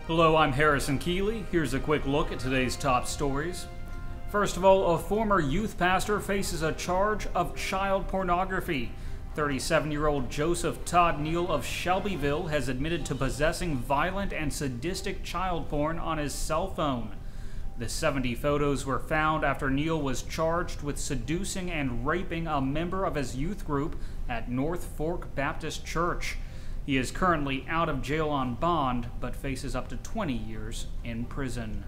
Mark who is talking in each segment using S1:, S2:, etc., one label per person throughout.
S1: Hello, I'm Harrison Keeley. Here's a quick look at today's top stories. First of all, a former youth pastor faces a charge of child pornography. 37-year-old Joseph Todd Neill of Shelbyville has admitted to possessing violent and sadistic child porn on his cell phone. The 70 photos were found after Neill was charged with seducing and raping a member of his youth group at North Fork Baptist Church. He is currently out of jail on bond, but faces up to 20 years in prison.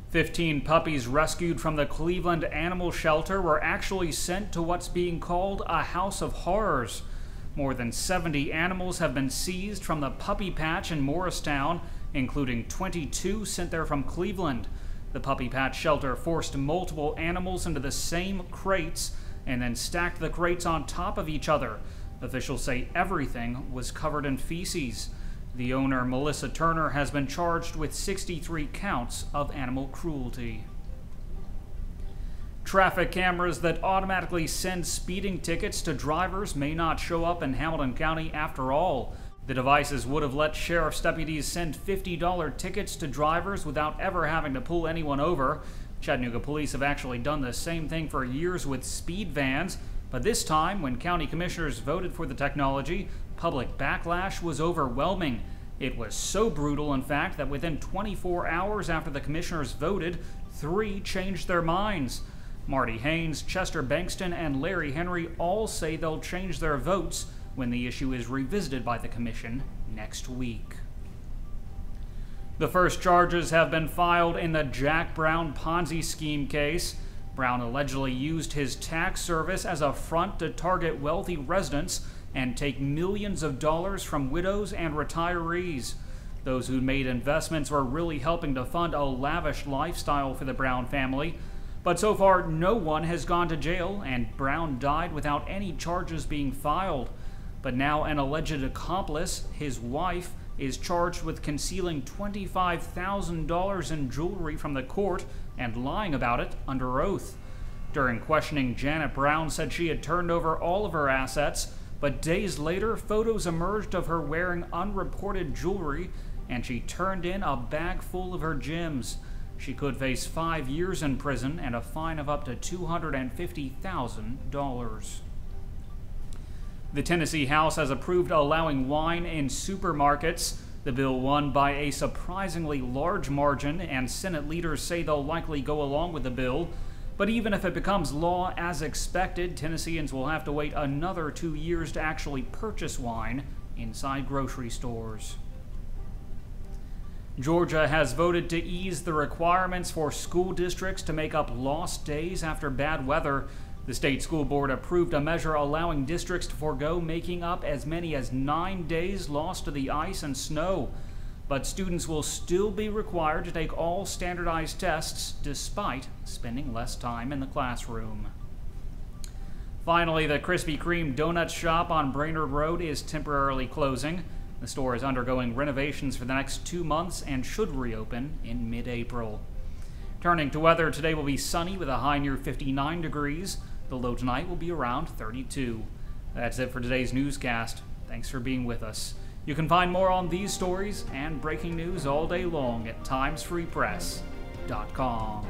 S1: 15 puppies rescued from the Cleveland Animal Shelter were actually sent to what's being called a house of horrors. More than 70 animals have been seized from the puppy patch in Morristown, including 22 sent there from Cleveland. The puppy patch shelter forced multiple animals into the same crates and then stacked the crates on top of each other. Officials say everything was covered in feces. The owner, Melissa Turner, has been charged with 63 counts of animal cruelty. Traffic cameras that automatically send speeding tickets to drivers may not show up in Hamilton County after all. The devices would have let sheriff's deputies send $50 tickets to drivers without ever having to pull anyone over. Chattanooga police have actually done the same thing for years with speed vans. But this time, when county commissioners voted for the technology, public backlash was overwhelming. It was so brutal, in fact, that within 24 hours after the commissioners voted, 3 changed their minds. Marty Haynes, Chester Bankston, and Larry Henry all say they'll change their votes when the issue is revisited by the commission next week. The first charges have been filed in the Jack Brown Ponzi scheme case. Brown allegedly used his tax service as a front to target wealthy residents and take millions of dollars from widows and retirees. Those who made investments were really helping to fund a lavish lifestyle for the Brown family. But so far, no one has gone to jail, and Brown died without any charges being filed. But now an alleged accomplice, his wife, is charged with concealing $25,000 in jewelry from the court and lying about it under oath. During questioning, Janet Brown said she had turned over all of her assets, but days later, photos emerged of her wearing unreported jewelry, and she turned in a bag full of her gems. She could face 5 years in prison and a fine of up to $250,000. The Tennessee House has approved allowing wine in supermarkets. The bill won by a surprisingly large margin, and Senate leaders say they'll likely go along with the bill. But even if it becomes law as expected, Tennesseans will have to wait another 2 years to actually purchase wine inside grocery stores. Georgia has voted to ease the requirements for school districts to make up lost days after bad weather. The state school board approved a measure allowing districts to forego making up as many as 9 days lost to the ice and snow. But students will still be required to take all standardized tests despite spending less time in the classroom. Finally, the Krispy Kreme donut shop on Brainerd Road is temporarily closing. The store is undergoing renovations for the next 2 months and should reopen in mid-April. Turning to weather, today will be sunny with a high near 59 degrees. The low tonight will be around 32. That's it for today's newscast. Thanks for being with us. You can find more on these stories and breaking news all day long at timesfreepress.com.